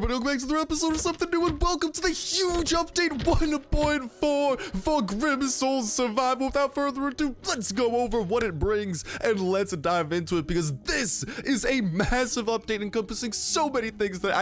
everybody, welcome back to another episode of Something New, and welcome to the huge update 1.4 for Grim Souls Survival. Without further ado, let's go over what it brings, and let's dive into it, because this is a massive update encompassing so many things that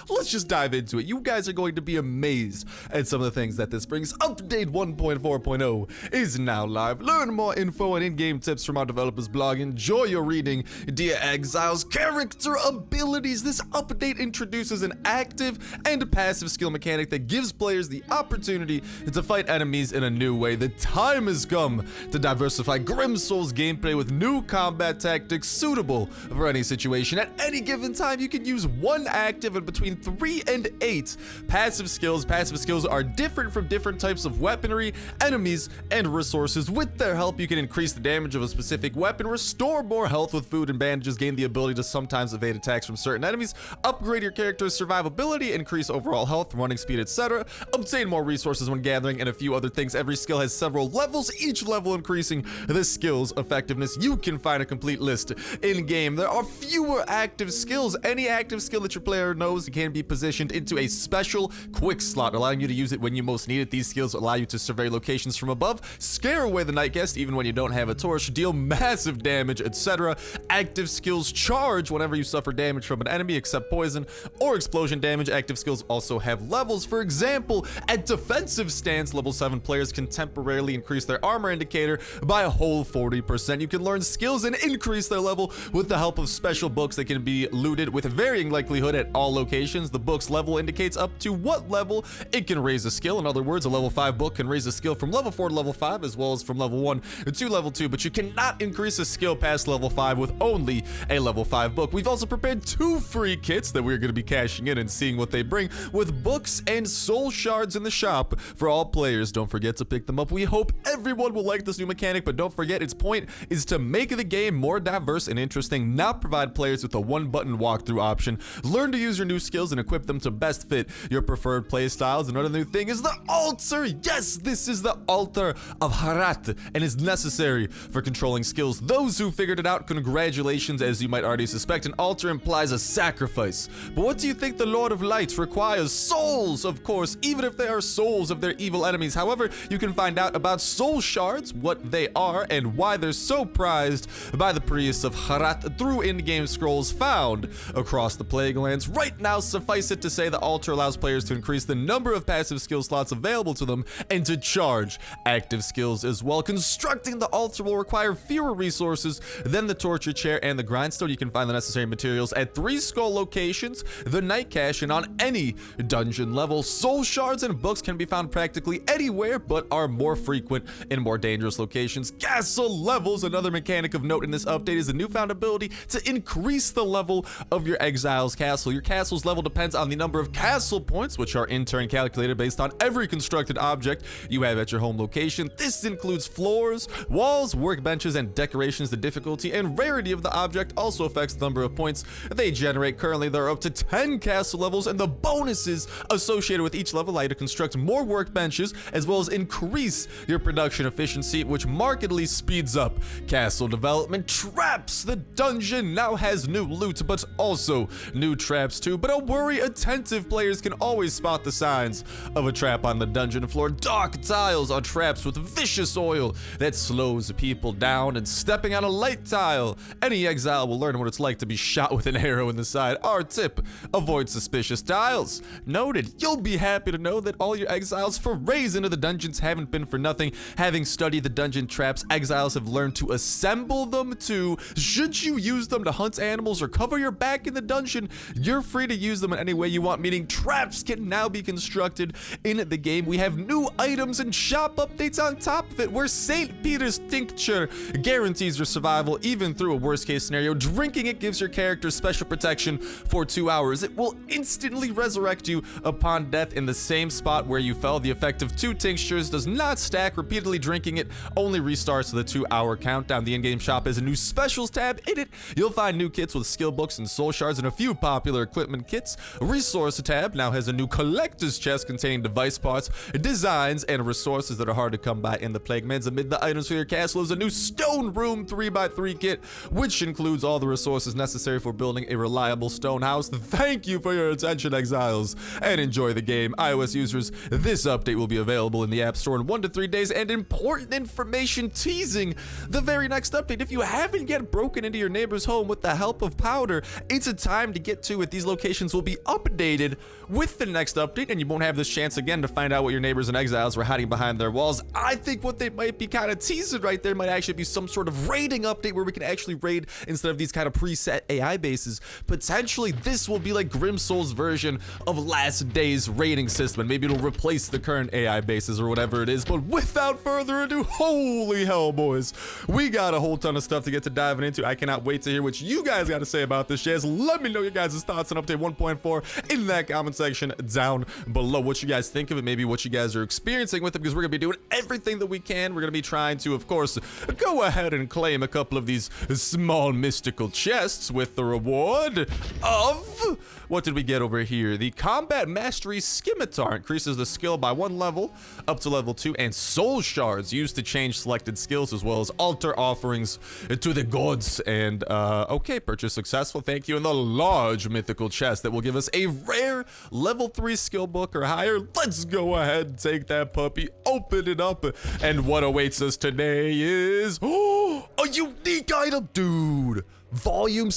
let's just dive into it. You guys are going to be amazed at some of the things that this brings. Update 1.4.0 is now live. Learn more info and in-game tips from our developers blog. Enjoy your reading, dear exiles. Character abilities. This update introduces an active and passive skill mechanic that gives players the opportunity to fight enemies in a new way. The time has come to diversify Grim Souls gameplay with new combat tactics suitable for any situation. At any given time, you can use one active and between 3 and 8 passive skills. Passive skills are different from different types of weaponry, enemies, and resources. With their help, you can increase the damage of a specific weapon, restore more health with food and bandages, gain the ability to sometimes evade attacks from certain enemies, upgrade your character's survivability, increase overall health, running speed, etc., obtain more resources when gathering, and a few other things. Every skill has several levels, each level increasing the skill's effectiveness. You can find a complete list in game. There are fewer active skills. Any active skill that your player knows can be positioned into a special quick slot, allowing you to use it when you most need it. These skills allow you to survey locations from above, scare away the night guest even when you don't have a torch, deal massive damage, etc. Active skills charge whenever you suffer damage from an enemy, except poison or explosion damage. Active skills also have levels. For example, at defensive stance, level 7 players can temporarily increase their armor indicator by a whole 40%. You can learn skills and increase their level with the help of special books that can be looted with varying likelihood at all locations. The book's level indicates up to what level it can raise a skill. In other words, a level 5 book can raise a skill from level 4 to level 5, as well as from level 1 to level 2, but you cannot increase a skill past level 5 with only a level 5 book. We've also prepared 2 free kits that we're going to be cashing in and seeing what they bring, with books and soul shards in the shop for all players. Don't forget to pick them up. We hope everyone will like this new mechanic, but don't forget its point is to make the game more diverse and interesting, not provide players with a one-button walkthrough option. Learn to use your new skills and equip them to best fit your preferred play styles. Another new thing is the altar. Yes, this is the altar of Herat and is necessary for controlling skills. Those who figured it out, congratulations. As you might already suspect, an altar implies a sacrifice. But what do you think the Lord of Light requires? Souls, of course, even if they are souls of their evil enemies. However, you can find out about soul shards, what they are, and why they're so prized by the priests of Herat through in-game scrolls found across the Plague Lands. Right now, suffice it to say, the altar allows players to increase the number of passive skill slots available to them and to charge active skills as well. Constructing the altar will require fewer resources than the torture chair and the grindstone. You can find the necessary materials at 3 skull locations, the night cache, and on any dungeon level. Soul shards and books can be found practically anywhere, but are more frequent in more dangerous locations. Castle levels. Another mechanic of note in this update is the newfound ability to increase the level of your exile's castle. Your castle's level depends on the number of castle points, which are in turn calculated based on every constructed object you have at your home location. This includes floors, walls, workbenches, and decorations. The difficulty and rarity of the object also affects the number of points they generate. Currently, there are up to 10 castle levels, and the bonuses associated with each level allow you to construct more workbenches, as well as increase your production efficiency, which markedly speeds up castle development. Traps. The dungeon now has new loot, but also new traps too. But don't worry, attentive players can always spot the signs of a trap on the dungeon floor. Dark tiles are traps with vicious oil that slows people down, and stepping on a light tile, any exile will learn what it's like to be shot with an arrow in the side. Our tip: avoid suspicious tiles. Noted. You'll be happy to know that all your exiles' forays into the dungeons haven't been for nothing. Having studied the dungeon traps, exiles have learned to assemble them too. Should you use them to hunt animals or cover your back in the dungeon, you're free to use them in any way you want, meaning traps can now be constructed in the game. We have new items and shop updates on top of it, where St. Peter's Tincture guarantees your survival even through a worst case scenario. Drinking it gives your character special protection for 2 hours. It will instantly resurrect you upon death in the same spot where you fell. The effect of 2 tinctures does not stack. Repeatedly drinking it only restarts the 2-hour countdown. The in-game shop has a new specials tab. In it, you'll find new kits with skill books and soul shards and a few popular equipment kits. Resource tab now has a new collector's chest containing device parts, designs, and resources that are hard to come by in the Plague Lands. Amid the items for your castle is a new stone room 3x3 kit, which includes all the resources necessary for building a reliable stone house. Thank you you for your attention, exiles, and enjoy the game. iOS users, this update will be available in the App Store in 1 to 3 days, and important information teasing the very next update. If you haven't yet broken into your neighbor's home with the help of Powder, it's a time to get to it. These locations will be updated with the next update, and you won't have this chance again to find out what your neighbors and exiles were hiding behind their walls. I think what they might be kind of teasing right there might actually be some sort of raiding update where we can actually raid instead of these kind of preset AI bases. Potentially, this will be like Grimsoul's version of last day's raiding system, and maybe it'll replace the current AI bases or whatever it is. But without further ado, holy hell, boys, we got a whole ton of stuff to get to diving into. I cannot wait to hear what you guys got to say about this, Jazz. Let me know your guys' thoughts on update 1.4 in that comment section down below. What you guys think of it, maybe what you guys are experiencing with it, because we're gonna be doing everything that we can. We're gonna be trying to, of course, go ahead and claim a couple of these small mystical chests with the reward of, what did we get over here? The Combat Mastery Scimitar increases the skill by 1 level up to level 2, and Soul Shards used to change selected skills, as well as altar offerings to the gods. And okay, purchase successful, thank you. And the large mythical chest that will give us a rare level 3 skill book or higher. Let's go ahead and take that puppy, open it up, and what awaits us today is a unique item, dude. Volume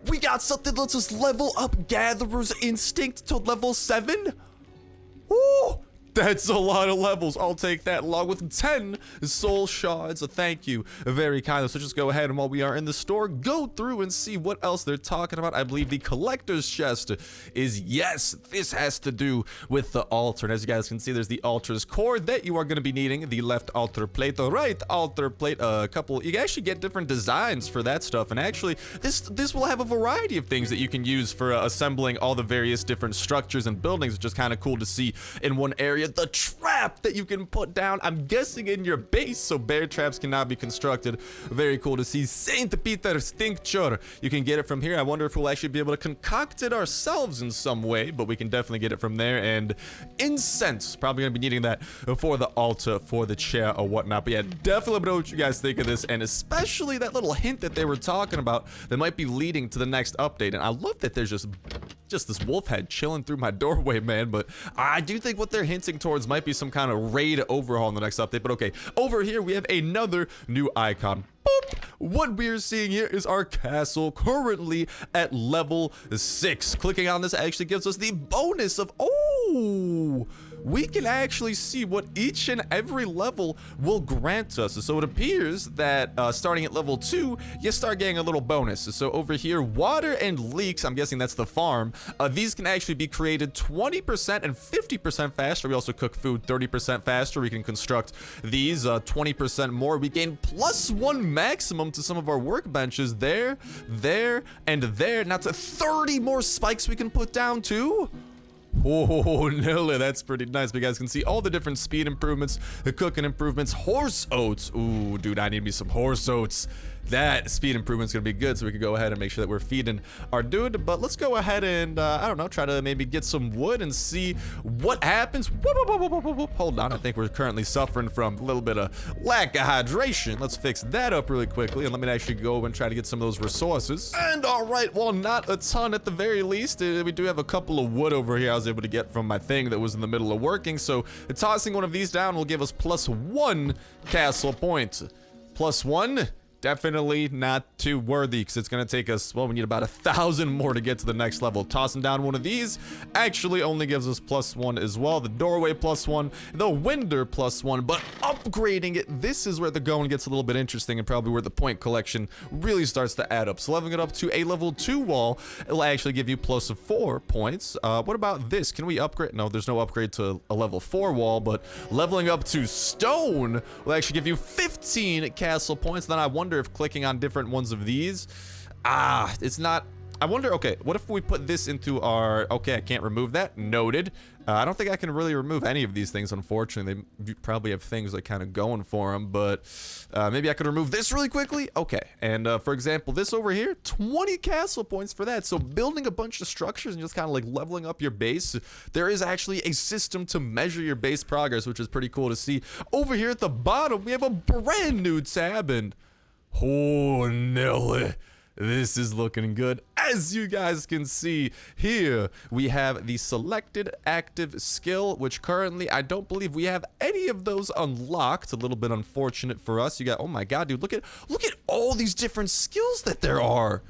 we got something that lets us level up Gatherer's Instinct to level 7. Ooh, that's a lot of levels. I'll take that along with 10 soul shards. So thank you very kindly. So just go ahead, and while we are in the store, go through and see what else they're talking about. I believe the collector's chest is, yes, this has to do with the altar. And as you guys can see, there's the altar's core that you are going to be needing. The left altar plate, the right altar plate, a couple. You can actually get different designs for that stuff. And actually, this will have a variety of things that you can use for assembling all the various different structures and buildings, which is kind of cool to see in one area. The trap that you can put down, I'm guessing in your base, so bear traps cannot be constructed. Very cool to see. Saint Peter's tincture, you can get it from here. I wonder if we'll actually be able to concoct it ourselves in some way, but we can definitely get it from there. And incense, probably gonna be needing that for the altar, for the chair or whatnot. But yeah, definitely let me know what you guys think of this, and especially that little hint that they were talking about that might be leading to the next update. And I love that there's just this wolf head chilling through my doorway, man. But I do think what they're hinting towards might be some kind of raid overhaul in the next update. But okay, over here we have another new icon. Boop. What we're seeing here is our castle, currently at level 6. Clicking on this actually gives us the bonus of, oh, we can actually see what each and every level will grant us. So it appears that starting at level 2, you start getting a little bonus. So over here, water and leaks, I'm guessing that's the farm. These can actually be created 20% and 50% faster. We also cook food 30% faster. We can construct these 20% more. We gain +1 maximum to some of our workbenches there, and there. Now to 30 more spikes we can put down too. Oh, Nilla, that's pretty nice. But you guys can see all the different speed improvements, the cooking improvements, horse oats. Ooh, dude, I need me some horse oats. That speed improvement's gonna be good, so we can go ahead and make sure that we're feeding our dude. But let's go ahead and, I don't know, try to maybe get some wood and see what happens. Hold on, I think we're currently suffering from a little bit of lack of hydration. Let's fix that up really quickly, and let me actually go and try to get some of those resources. And all right, well, not a ton at the very least. We do have a couple of wood over here I was able to get from my thing that was in the middle of working. So tossing one of these down will give us +1 castle point. +1. Definitely not too worthy, because it's going to take us, well, we need about 1,000 more to get to the next level. Tossing down one of these actually only gives us +1 as well. The doorway +1, the window +1, but upgrading it, this is where the going gets a little bit interesting, and probably where the point collection really starts to add up. So leveling it up to a level 2 wall, it'll actually give you +4 points. What about this? Can we upgrade? No, there's no upgrade to a level 4 wall, but leveling up to stone will actually give you 15 castle points. Then I wonder if clicking on different ones of these, it's not, I wonder, okay, what if we put this into our, okay, I can't remove that, noted. I don't think I can really remove any of these things, unfortunately. They probably have things like kind of going for them, but maybe I could remove this really quickly. Okay, and for example, this over here, 20 castle points for that. So building a bunch of structures and just kind of like leveling up your base, there is actually a system to measure your base progress, which is pretty cool to see. Over here at the bottom, we have a brand new tab, and oh, Nelly, this is looking good. As you guys can see here, we have the selected active skill, which currently I don't believe we have any of those unlocked. A little bit unfortunate for us. You got, oh my god, dude, look at all these different skills that there are.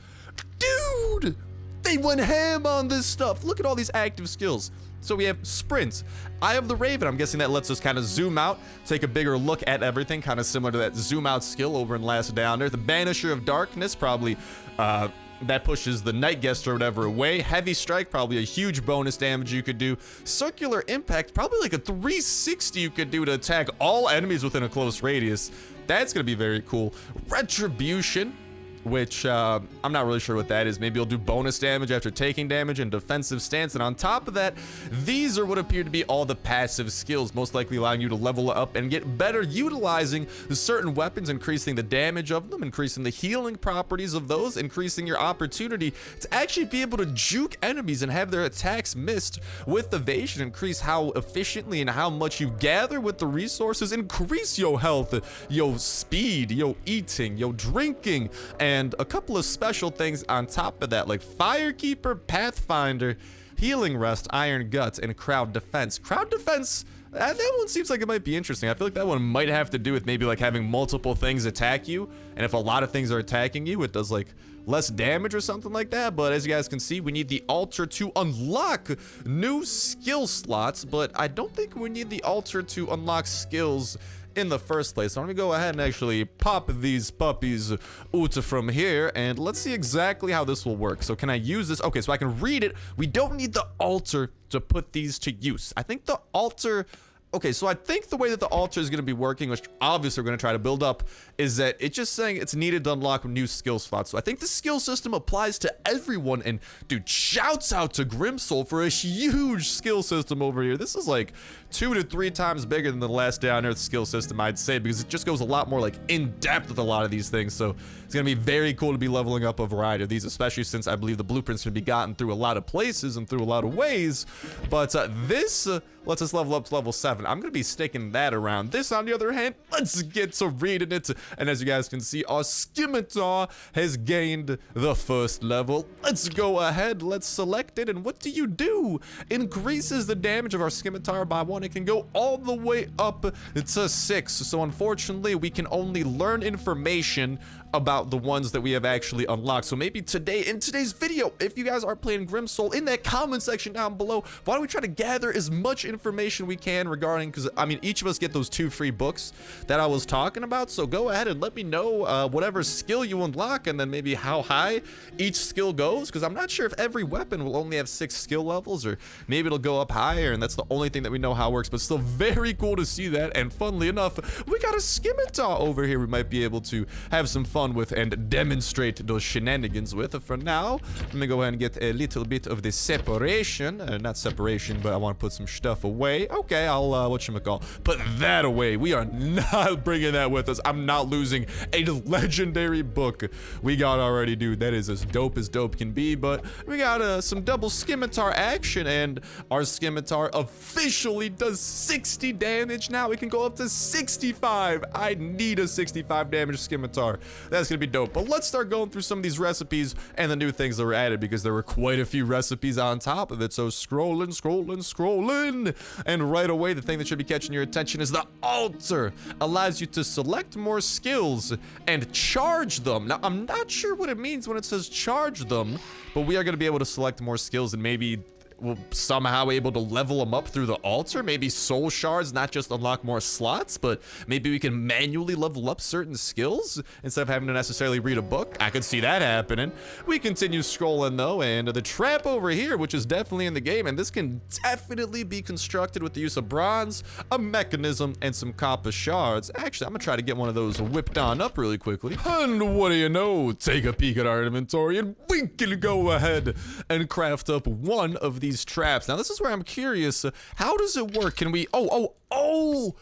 Dude, they went ham on this stuff. Look at all these active skills. So we have sprint, Eye of the Raven. I'm guessing that lets us kind of zoom out, take a bigger look at everything, kind of similar to that zoom out skill over in Last Downer. The Banisher of Darkness, probably that pushes the Night Guest or whatever away. Heavy Strike, probably a huge bonus damage you could do. Circular Impact, probably like a 360 you could do to attack all enemies within a close radius. That's gonna be very cool. Retribution, which I'm not really sure what that is. Maybe you'll do bonus damage after taking damage and defensive stance. And on top of that, these are what appear to be all the passive skills, most likely allowing you to level up and get better utilizing certain weapons, increasing the damage of them, increasing the healing properties of those, increasing your opportunity to actually be able to juke enemies and have their attacks missed with evasion, increase how efficiently and how much you gather with the resources, increase your health, your speed, your eating, your drinking, and a couple of special things on top of that, like Firekeeper, Pathfinder, Healing Rest, Iron Guts, and Crowd Defense. Crowd Defense, that one seems like it might be interesting. I feel like that one might have to do with maybe like having multiple things attack you, and if a lot of things are attacking you, it does like less damage or something like that. But as you guys can see, we need the altar to unlock new skill slots, but I don't think we need the altar to unlock skills in the first place. So I'm gonna go ahead and actually pop these puppies out from here, and let's see exactly how this will work. So can I use this? Okay, so I can read it. We don't need the altar to put these to use. I think the altar, okay, so I think the way that the altar is going to be working, which obviously we're going to try to build up, is that it's just saying it's needed to unlock new skill slots. So I think the skill system applies to everyone. And dude, shouts out to Grimsoul for a huge skill system over here. This is like 2 to 3 times bigger than the Last Down Earth skill system, I'd say, because it just goes a lot more like in depth with a lot of these things. So it's going to be very cool to be leveling up a variety of these, especially since I believe the blueprints can be gotten through a lot of places and through a lot of ways. But this lets us level up to level 7. I'm going to be sticking that around. This, on the other hand, let's get to reading it. And as you guys can see, our Scimitar has gained the first level. Let's go ahead. Let's select it. And what do you do? Increases the damage of our Scimitar by 1. It can go all the way up to 6. So unfortunately, we can only learn information about the ones that we have actually unlocked. So maybe today, in today's video, if you guys are playing Grimsoul, in that comment section down below, why don't we try to gather as much information we can regarding, because I mean, each of us get those 2 free books that I was talking about. So go ahead and let me know whatever skill you unlock, and then maybe how high each skill goes, because I'm not sure if every weapon will only have 6 skill levels, or maybe it'll go up higher, and that's the only thing that we know how it works. But still very cool to see that. And funnily enough, we got a Scimitar over here we might be able to have some fun with and demonstrate those shenanigans with. For now, let me go ahead and get a little bit of the separation. Not separation, but I want to put some stuff away. Okay, I'll whatchamacall, put that away. We are not bringing that with us. I'm not losing a legendary book we got already, dude. That is as dope can be. But we got some double Scimitar action, and our Scimitar officially does 60 damage now. We can go up to 65. I need a 65 damage Scimitar. That's gonna be dope. But let's start going through some of these recipes and the new things that were added, because there were quite a few recipes on top of it. So scrolling, and right away, the thing that should be catching your attention is the altar. Allows you to select more skills and charge them. Now, I'm not sure what it means when it says charge them, but we are going to be able to select more skills, and maybe we'll somehow able to level them up through the altar. Maybe soul shards not just unlock more slots, but maybe we can manually level up certain skills instead of having to necessarily read a book. I could see that happening. We continue scrolling though, and the trap over here, which is definitely in the game, and this can definitely be constructed with the use of bronze, a mechanism, and some copper shards. Actually, I'm gonna try to get one of those whipped on up really quickly. And what do you know? Take a peek at our inventory, and we can go ahead and craft up one of these traps. Now, this is where I'm curious. How does it work? Can we... Oh,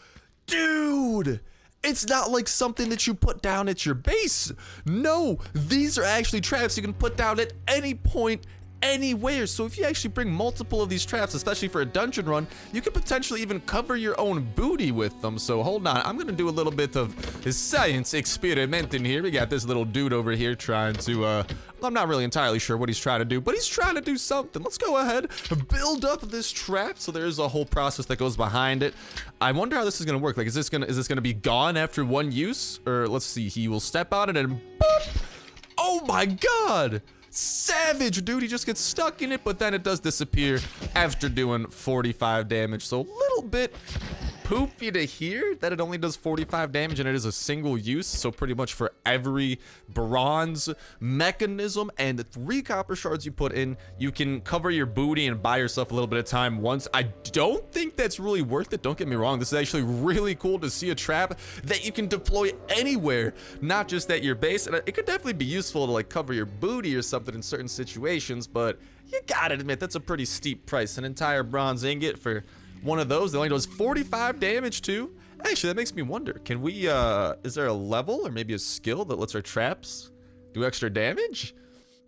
dude! It's not like something that you put down at your base. No, these are actually traps you can put down at any point anywhere. So if you actually bring multiple of these traps, especially for a dungeon run, you could potentially even cover your own booty with them. So hold on, I'm gonna do a little bit of science experimenting here. We got this little dude over here trying to, I'm not really entirely sure what he's trying to do, but he's trying to do something. Let's go ahead, build up this trap. So there's a whole process that goes behind it. I wonder how this is gonna work. Like, is this gonna be gone after one use? Or let's see, he will step on it and boop! Oh my god! Savage, dude. He just gets stuck in it, but then it does disappear after doing 45 damage. So a little bit poopy to hear that it only does 45 damage and it is a single use. So pretty much for every bronze mechanism and 3 copper shards you put in, you can cover your booty and buy yourself a little bit of time once. I don't think that's really worth it. Don't get me wrong. This is actually really cool to see a trap that you can deploy anywhere, not just at your base. And it could definitely be useful to like cover your booty or something in certain situations, but you gotta admit that's a pretty steep price. An entire bronze ingot for one of those that only does 45 damage too. Actually, that makes me wonder, can we is there a level or maybe a skill that lets our traps do extra damage?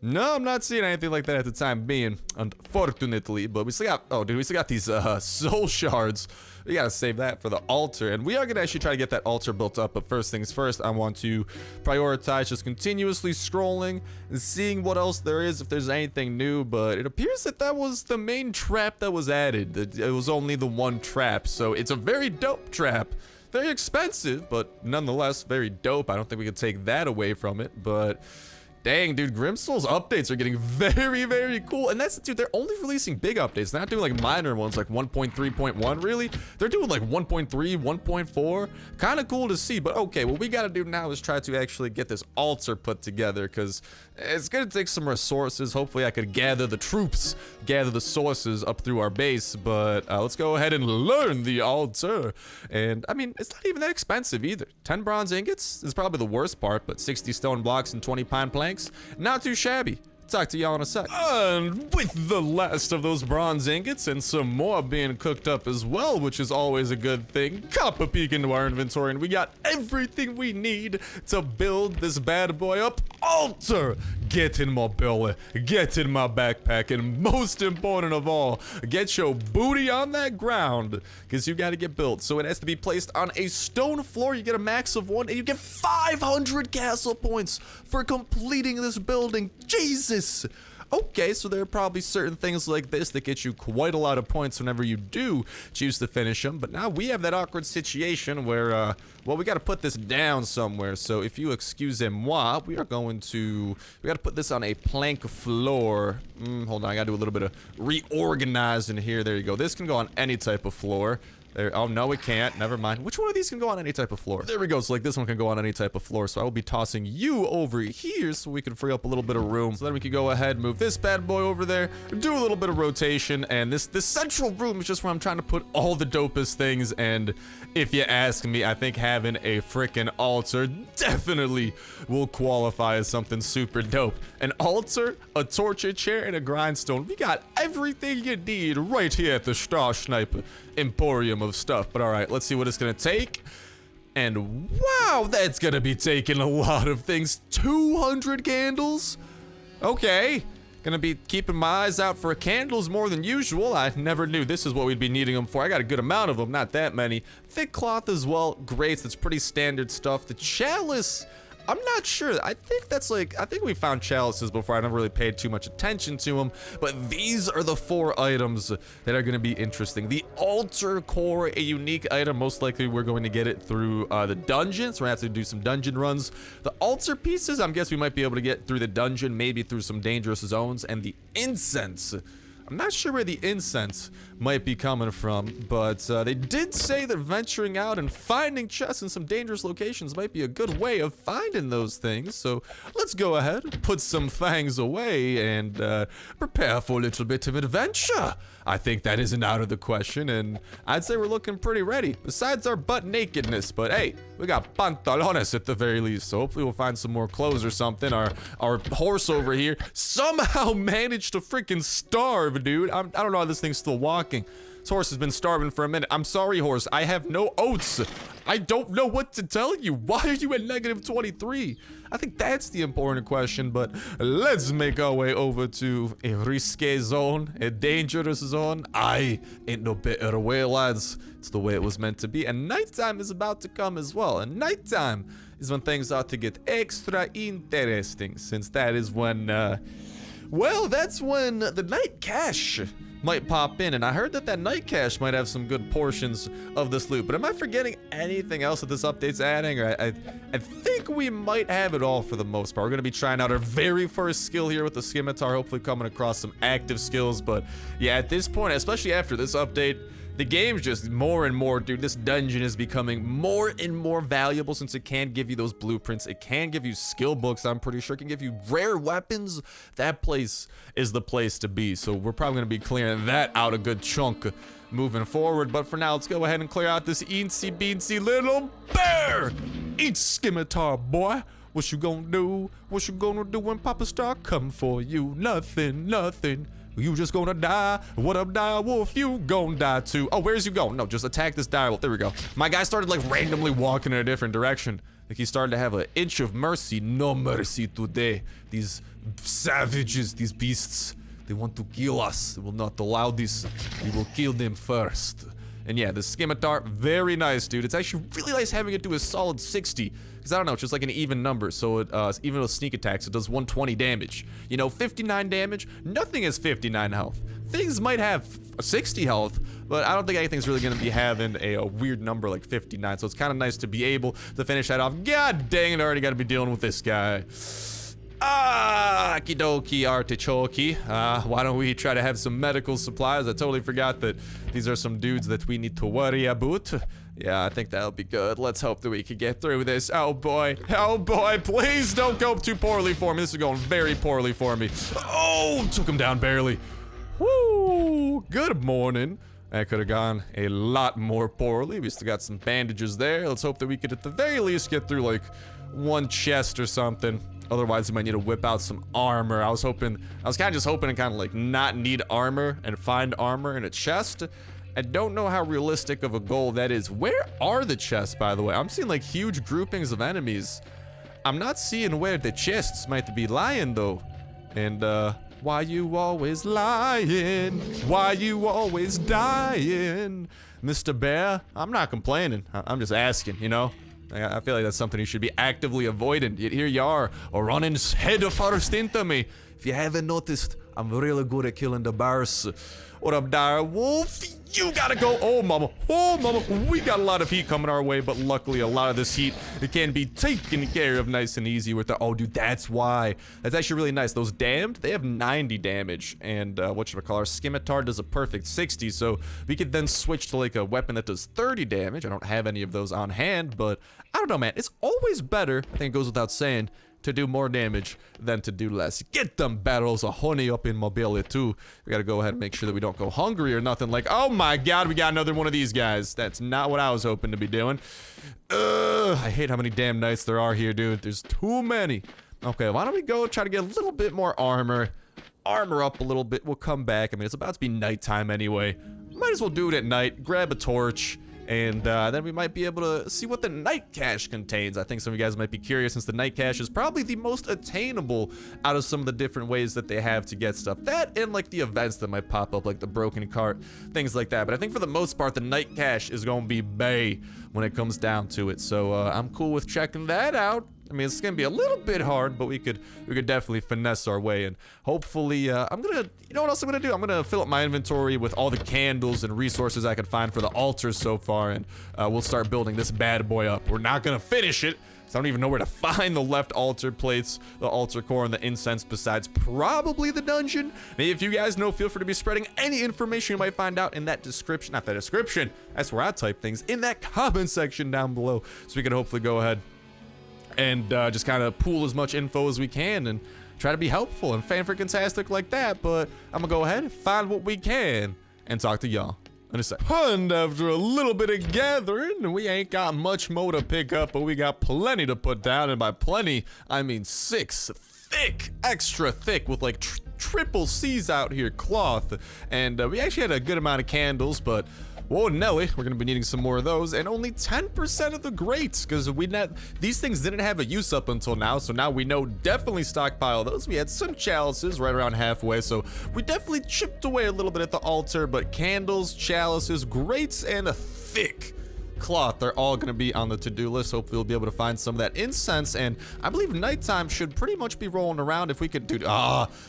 No, I'm not seeing anything like that at the time being, unfortunately. But we still got, oh dude, we still got these soul shards. We gotta save that for the altar, and we are gonna actually try to get that altar built up. But first things first, I want to prioritize just continuously scrolling and seeing what else there is, if there's anything new. But it appears that that was the main trap that was added. It was only the one trap, so it's a very dope trap. Very expensive, but nonetheless very dope. I don't think we could take that away from it, but dang, dude, Grimsoul's updates are getting very, very cool. And that's, dude, they're only releasing big updates. They're not doing like minor ones like 1.3.1, really. They're doing like 1.3, 1.4. Kind of cool to see, but okay, what we got to do now is try to actually get this altar put together, because it's going to take some resources. Hopefully I could gather the troops, gather the sources up through our base, but let's go ahead and learn the altar. And I mean, it's not even that expensive either. 10 bronze ingots is probably the worst part, but 60 stone blocks and 20 pine planks, not too shabby. Talk to y'all in a sec. And with the last of those bronze ingots and some more being cooked up as well, which is always a good thing, cop a peek into our inventory and we got everything we need to build this bad boy up. Altar! Get in my belly, get in my backpack, and most important of all, get your booty on that ground, because you got to get built. So it has to be placed on a stone floor. You get a max of 1 and you get 500 castle points for completing this building. Jesus! Okay, so there are probably certain things like this that get you quite a lot of points whenever you do choose to finish them. But now we have that awkward situation where, well, we got to put this down somewhere. So if you excusez-moi, we got to put this on a plank floor. Hold on, I got to do a little bit of reorganizing here. There you go. This can go on any type of floor. There, oh no, it can't. Never mind. Which one of these can go on any type of floor? There we go. So like this one can go on any type of floor. So I will be tossing you over here so we can free up a little bit of room. So then we can go ahead, move this bad boy over there, do a little bit of rotation. And this central room is just where I'm trying to put all the dopest things. And if you ask me, I think having a freaking altar definitely will qualify as something super dope. An altar, a torture chair, and a grindstone. We got everything you need right here at the Starsnipe emporium of stuff. But all right, let's see what it's gonna take. And wow, that's gonna be taking a lot of things. 200 candles. Okay, gonna be keeping my eyes out for candles more than usual. I never knew this is what we'd be needing them for. I got a good amount of them, not that many. Thick cloth as well, great. That's pretty standard stuff. The chalice, I'm not sure. I think that's like, I think we found chalices before. I never really paid too much attention to them, but these are the 4 items that are going to be interesting. The altar core, a unique item. Most likely we're going to get it through the dungeon, so we're going to have to do some dungeon runs. The altar pieces, I'm guessing we might be able to get through the dungeon, maybe through some dangerous zones. And the incense, I'm not sure where the incense might be coming from, but they did say that venturing out and finding chests in some dangerous locations might be a good way of finding those things. So let's go ahead, put some fangs away, and prepare for a little bit of adventure. I think that isn't out of the question, and I'd say we're looking pretty ready, besides our butt nakedness. But hey, we got pantalones at the very least, so hopefully we'll find some more clothes or something. Our horse over here somehow managed to freaking starve, dude. I don't know how this thing's still walking. This horse has been starving for a minute. I'm sorry, horse. I have no oats. I don't know what to tell you. Why are you at negative 23? I think that's the important question, but let's make our way over to a risque zone, a dangerous zone. I ain't no better way, lads. It's the way it was meant to be, and nighttime is about to come as well, and nighttime is when things ought to get extra interesting, since that is when, well, that's when the night cache might pop in, and I heard that night cache might have some good portions of this loot. But am I forgetting anything else that this update's adding? Or I think we might have it all for the most part. We're gonna be trying out our very first skill here with the scimitar, hopefully coming across some active skills. But yeah, at this point, especially after this update, the game's just more and more, dude, this dungeon is becoming more and more valuable since it can give you those blueprints. It can give you skill books, I'm pretty sure. It can give you rare weapons. That place is the place to be. So we're probably going to be clearing that out a good chunk moving forward. But for now, let's go ahead and clear out this eensy beansy little bear. Eat scimitar, boy. What you gonna do? What you gonna do when Papa Star come for you? Nothing, nothing. You just gonna die. What up, dire wolf? You gonna die too. Oh, where's you going? No, just attack this dire wolf. There we go. My guy started like randomly walking in a different direction. Like he started to have an inch of mercy. No mercy today. These savages, these beasts, they want to kill us. They will not allow this. We will kill them first. And yeah, the scimitar, very nice, dude. It's actually really nice having it do a solid 60. Because I don't know, it's just like an even number. So it, even with sneak attacks, it does 120 damage. You know, 59 damage, nothing has 59 health. Things might have 60 health, but I don't think anything's really going to be having a weird number like 59. So it's kind of nice to be able to finish that off. God dang it, I already got to be dealing with this guy. Okie artichoke. Why don't we try to have some medical supplies? I totally forgot that these are some dudes that we need to worry about. Yeah, I think that'll be good. Let's hope that we can get through this. Oh boy, please don't go too poorly for me. This is going very poorly for me. Oh, took him down barely. Woo, good morning. That could have gone a lot more poorly. We still got some bandages there. Let's hope that we could at the very least get through like one chest or something. Otherwise, we might need to whip out some armor. I was kind of just hoping to kind of like not need armor and find armor in a chest. I don't know how realistic of a goal that is. Where are the chests, by the way? I'm seeing like huge groupings of enemies. I'm not seeing where the chests might be lying though. And why you always lying? Why you always dying? Mr. Bear, I'm not complaining. I'm just asking, you know? I feel like that's something you should be actively avoiding. Yet here you are, running head first into me. If you haven't noticed, I'm really good at killing the bears. What up, dire wolf? You gotta go. Oh, mama. Oh, mama. We got a lot of heat coming our way, but luckily a lot of this heat, it can be taken care of nice and easy with the... Oh, dude, that's why. That's actually really nice. Those damned, they have 90 damage. And whatchamacallit, our scimitar does a perfect 60, so we could then switch to like a weapon that does 30 damage. I don't have any of those on hand, but I don't know, man. It's always better, I think it goes without saying, to do more damage than to do less. Get them barrels of honey up in mobility too. We gotta go ahead and make sure that we don't go hungry or nothing like, oh my god, we got another one of these guys. That's not what I was hoping to be doing. I hate how many damn knights there are here, dude. There's too many. Okay, why don't we go try to get a little bit more armor. Armor up a little bit. We'll come back. I mean, it's about to be nighttime anyway. Might as well do it at night. Grab a torch. And then we might be able to see what the night cache contains. I think some of you guys might be curious since the night cache is probably the most attainable out of some of the different ways that they have to get stuff. That and like the events that might pop up, like the broken cart, things like that. But I think for the most part, the night cache is going to be bae when it comes down to it. So I'm cool with checking that out. I mean, it's gonna be a little bit hard, but we could definitely finesse our way, and hopefully, you know what else I'm gonna do? I'm gonna fill up my inventory with all the candles and resources I could find for the altars so far, and we'll start building this bad boy up. We're not gonna finish it, so I don't even know where to find the left altar plates, the altar core, and the incense besides probably the dungeon. Maybe if you guys know, feel free to be spreading any information you might find out in that description, not the description, that's where I type things, in that comment section down below, so we can hopefully go ahead and just kind of pool as much info as we can and try to be helpful and fan-freaking-tastic like that. But I'm gonna go ahead and find what we can and talk to y'all in a sec. And after a little bit of gathering, we ain't got much more to pick up, but we got plenty to put down. And by plenty, I mean 6 thick, extra thick with like triple C's out here, cloth. And we actually had a good amount of candles, but whoa, Nelly, we're gonna be needing some more of those, and only 10% of the grates, because these things didn't have a use up until now, so now we know definitely stockpile those. We had some chalices right around halfway, so we definitely chipped away a little bit at the altar, but candles, chalices, grates, and a thick cloth are all going to be on the to-do list. Hopefully we'll be able to find some of that incense, and I believe nighttime should pretty much be rolling around if we could do.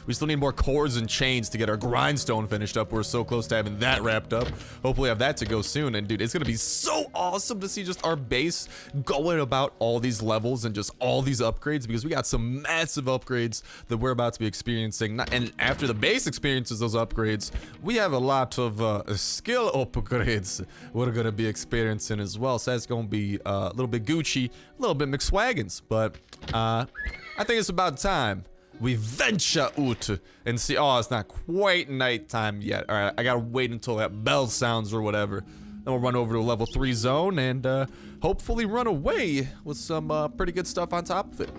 We still need more cords and chains to get our grindstone finished up. We're so close to having that wrapped up. Hopefully have that to go soon, and dude, it's going to be so awesome to see just our base going about all these levels and just all these upgrades, because we got some massive upgrades that we're about to be experiencing. And after the base experiences those upgrades, we have a lot of skill upgrades we're going to be experiencing as well, so that's gonna be a little bit Gucci, a little bit McSwaggins, but I think it's about time we venture out and see. Oh, it's not quite nighttime yet. All right, I gotta wait until that bell sounds or whatever. Then we'll run over to a level 3 zone and hopefully run away with some pretty good stuff on top of it.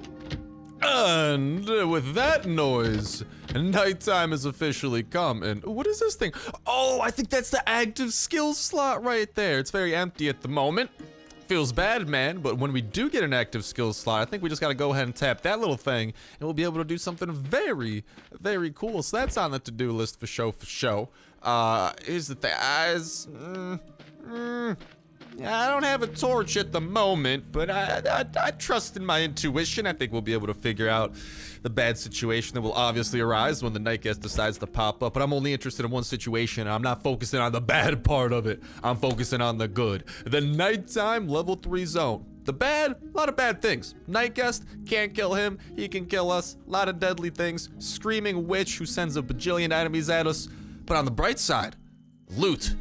And with that noise, nighttime has officially come. And what is this thing? Oh, I think that's the active skill slot right there. It's very empty at the moment. Feels bad, man, but when we do get an active skill slot, I think we just gotta go ahead and tap that little thing, and we'll be able to do something very, very cool. So that's on the to-do list for show, Here's the thing, yeah, I don't have a torch at the moment, but I trust in my intuition. I think we'll be able to figure out the bad situation that will obviously arise when the night guest decides to pop up. But I'm only interested in one situation, and I'm not focusing on the bad part of it. I'm focusing on the good. The nighttime level 3 zone. The bad, a lot of bad things. Night guest, can't kill him, he can kill us. A lot of deadly things. Screaming witch who sends a bajillion enemies at us. But on the bright side, loot.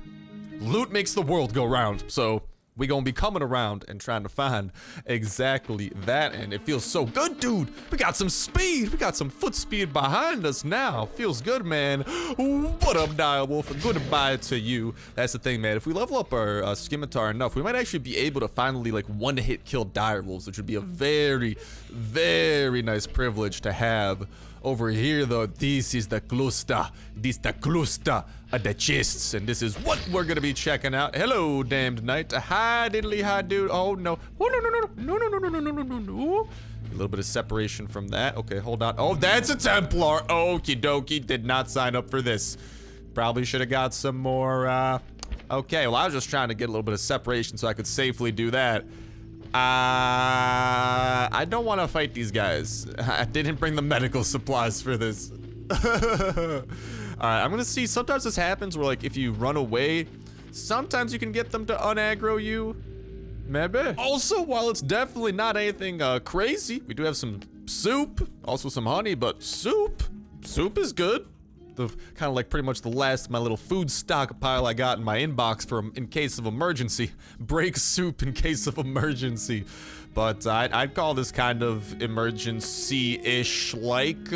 Loot makes the world go round, so we gonna be coming around and trying to find exactly that, and it feels so good, dude. We got some speed. We got some foot speed behind us now. Feels good, man. What up, Direwolf? Goodbye to you. That's the thing, man. If we level up our scimitar enough, we might actually be able to finally, like, one-hit kill direwolves, which would be a very, very nice privilege to have. Over here, though, this is the cluster. This the cluster of the chests, and this is what we're gonna be checking out. Hello, damned knight. Hi, diddly hi, dude. Oh no! Oh no! No! A little bit of separation from that. Okay, hold on. Oh, that's a Templar. Okie dokie. Did not sign up for this. Probably should have got some more. Okay, well, I was just trying to get a little bit of separation so I could safely do that. I don't want to fight these guys. I didn't bring the medical supplies for this. Alright, I'm gonna see. Sometimes this happens where, like, if you run away, sometimes you can get them to unaggro you. Maybe. Also, while it's definitely not anything crazy, we do have some soup, also some honey, but soup is good. The kind of like pretty much the last of my little food stockpile I got in my inbox for in case of emergency. Break soup in case of emergency. But I'd call this kind of emergency-ish like,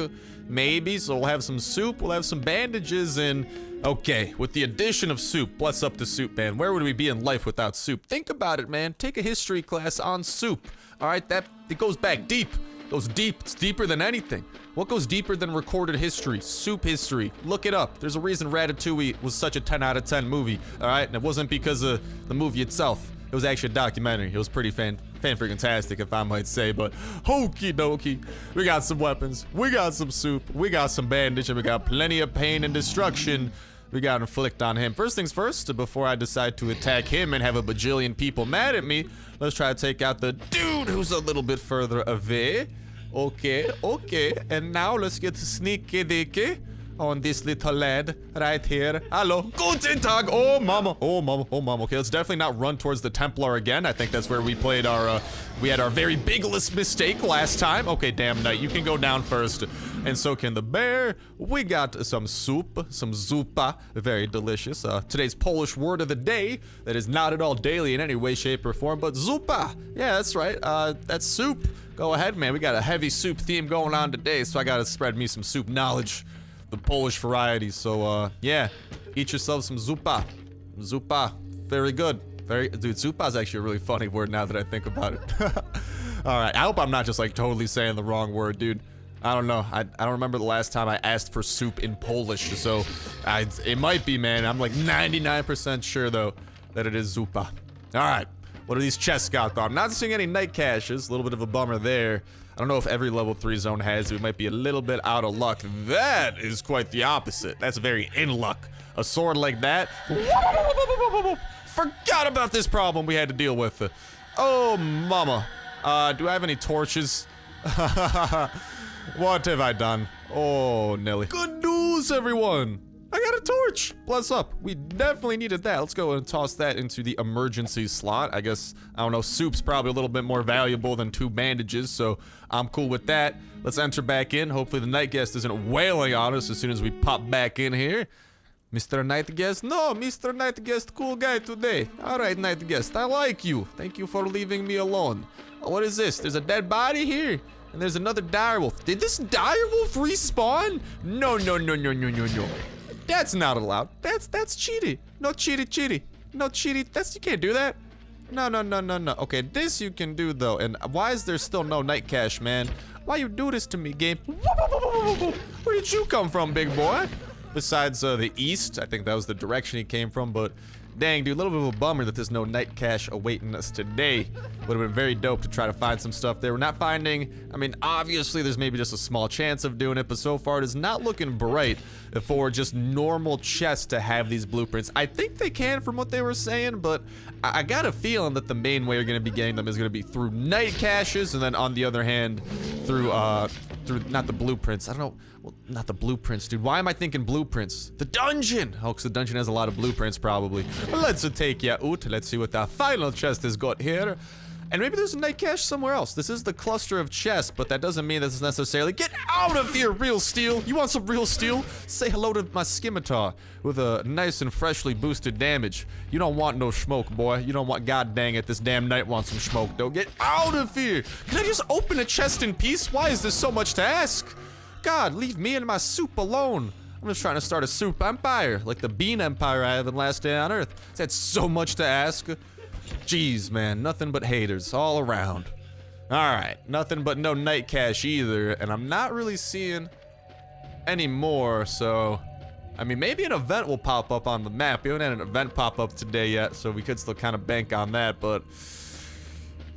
maybe. So we'll have some soup, we'll have some bandages, and okay, with the addition of soup, what's up to soup, man? Where would we be in life without soup? Think about it, man. Take a history class on soup. All right, it goes back deep. Goes deep. It's deeper than anything. What goes deeper than recorded history? Soup history. Look it up. There's a reason Ratatouille was such a 10 out of 10 movie, all right? And it wasn't because of the movie itself. It was actually a documentary. It was pretty fan-freaking-tastic, if I might say, but hokey dokey. We got some weapons. We got some soup. We got some bandage, and we got plenty of pain and destruction we gotta inflict on him. First things first, before I decide to attack him and have a bajillion people mad at me, let's try to take out the dude who's a little bit further away. Okay, and now let's get sneaky dicky on this little lad right here. Hello, guten tag. Oh mama. Okay, let's definitely not run towards the Templar again. I think that's where we played our, we had our very bigless mistake last time. Okay, damn knight, you can go down first. And so can the bear. We got some soup, some zupa, very delicious. Today's Polish word of the day that is not at all daily in any way, shape, or form, but zupa. Yeah, that's right, that's soup. Go ahead, man, we got a heavy soup theme going on today, so I gotta spread me some soup knowledge. The Polish variety, so yeah, eat yourself some zupa. Zupa, very good. Dude, zupa is actually a really funny word now that I think about it. All right, I hope I'm not just like totally saying the wrong word, dude. I don't know. I don't remember the last time I asked for soup in Polish, so it might be, man. I'm like 99% sure, though, that it is zupa. All right. What do these chests got, though? I'm not seeing any night caches. A little bit of a bummer there. I don't know if every level 3 zone has it. We might be a little bit out of luck. That is quite the opposite. That's very in luck. A sword like that. Forgot about this problem we had to deal with. Oh, mama. Do I have any torches? What have I done? Oh, Nelly. Good news, everyone. I got a torch. Bless up. We definitely needed that. Let's go and toss that into the emergency slot. I guess, I don't know, soup's probably a little bit more valuable than 2 bandages, so I'm cool with that. Let's enter back in. Hopefully the night guest isn't wailing on us as soon as we pop back in here. Mr. Night Guest? No, Mr. Night Guest, cool guy today. All right, Night Guest, I like you. Thank you for leaving me alone. What is this? There's a dead body here. And there's another direwolf. Did this direwolf respawn? No. That's not allowed. That's cheaty. No cheaty. No cheaty. You can't do that. No. Okay, this you can do though. And why is there still no night cache, man? Why you do this to me, game? Where did you come from, big boy? Besides the east, I think that was the direction he came from, but dang, dude, a little bit of a bummer that there's no night cache awaiting us today. Would have been very dope to try to find some stuff there. We're not finding, I mean, obviously there's maybe just a small chance of doing it, but so far it is not looking bright for just normal chests to have these blueprints. I think they can from what they were saying, but I got a feeling that the main way you're going to be getting them is going to be through night caches, and then on the other hand, through not the blueprints. I don't know. Well, not the blueprints, dude. Why am I thinking blueprints? The dungeon! Oh, because the dungeon has a lot of blueprints, probably. Well, let's take ya out. Let's see what the final chest has got here. And maybe there's a night cache somewhere else. This is the cluster of chests, but that doesn't mean this is necessarily... Get out of here, real steel! You want some real steel? Say hello to my scimitar with a nice and freshly boosted damage. You don't want no smoke, boy. You don't want... God dang it, this damn knight wants some smoke, though. Get out of here! Can I just open a chest in peace? Why is this so much to ask? God, leave me and my soup alone. I'm just trying to start a soup empire, like the bean empire I have in Last Day on Earth. That's so much to ask. Jeez, man, nothing but haters all around. All right, nothing but no night cache either, and I'm not really seeing any more, so... I mean, maybe an event will pop up on the map. We haven't had an event pop up today yet, so we could still kind of bank on that, but...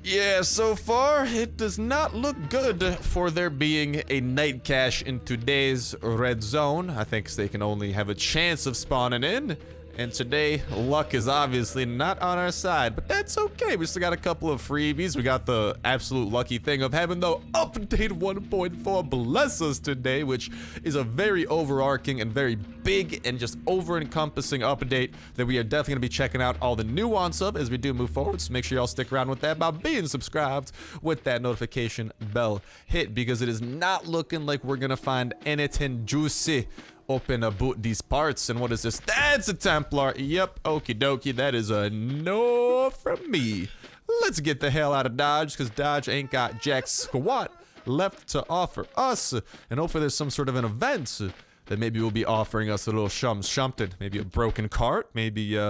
Yeah, so far, it does not look good for there being a night cache in today's red zone. I think they can only have a chance of spawning in. And today, luck is obviously not on our side, but that's okay. We still got a couple of freebies. We got the absolute lucky thing of having the update 1.4 bless us today, which is a very overarching and very big and just over-encompassing update that we are definitely going to be checking out all the nuance of as we do move forward. So make sure y'all stick around with that by being subscribed with that notification bell hit, because it is not looking like we're going to find anything juicy open about these parts. And what is this? That's a Templar. Yep, okie dokie. That is a no from me. Let's get the hell out of Dodge, because Dodge ain't got jack squat left to offer us. And hopefully there's some sort of an event that maybe will be offering us a little something. Maybe a broken cart, maybe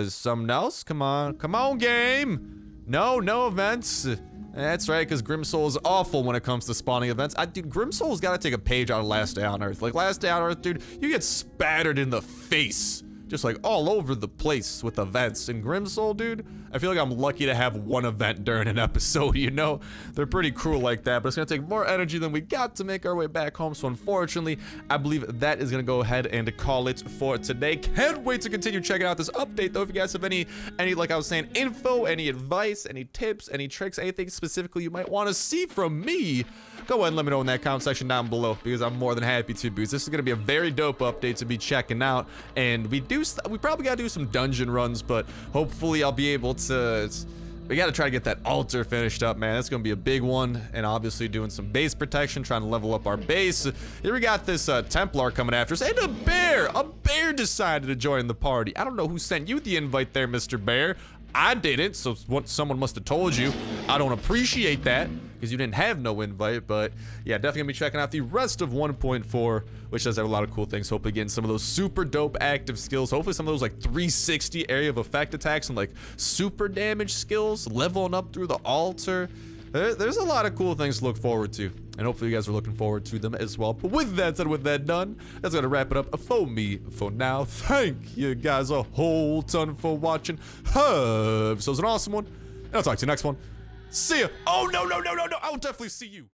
something else. Come on game. No events. That's right, because Grimsoul is awful when it comes to spawning events. Dude, Grimsoul's got to take a page out of Last Day on Earth. Like, Last Day on Earth, dude, you get spattered in the face. Just like all over the place with events. And Grimsoul, dude, I feel like I'm lucky to have one event during an episode, you know? They're pretty cruel like that, but it's gonna take more energy than we got to make our way back home. So unfortunately, I believe that is gonna go ahead and call it for today. Can't wait to continue checking out this update though. If you guys have any, like I was saying, info, any advice, any tips, any tricks, anything specifically you might want to see from me, go ahead and let me know in that comment section down below, because I'm more than happy to, because this is gonna be a very dope update to be checking out. And we probably gotta do some dungeon runs, but hopefully I'll be able to. We gotta try to get that altar finished up, man. That's gonna be a big one. And obviously doing some base protection, trying to level up our base. Here we got this Templar coming after us, and a bear decided to join the party. I don't know who sent you the invite there, Mr. Bear. I didn't, so someone must have told you. I don't appreciate that, because you didn't have no invite. But yeah, definitely gonna be checking out the rest of 1.4, which does have a lot of cool things. Hopefully getting some of those super dope active skills. Hopefully some of those like 360 area of effect attacks and like super damage skills, leveling up through the altar. there's a lot of cool things to look forward to, and hopefully you guys are looking forward to them as well. But with that said, with that done, that's gonna wrap it up for me for now. Thank you guys a whole ton for watching. So it's an awesome one, and I'll talk to you next one. See ya. Oh, no, I'll definitely see you.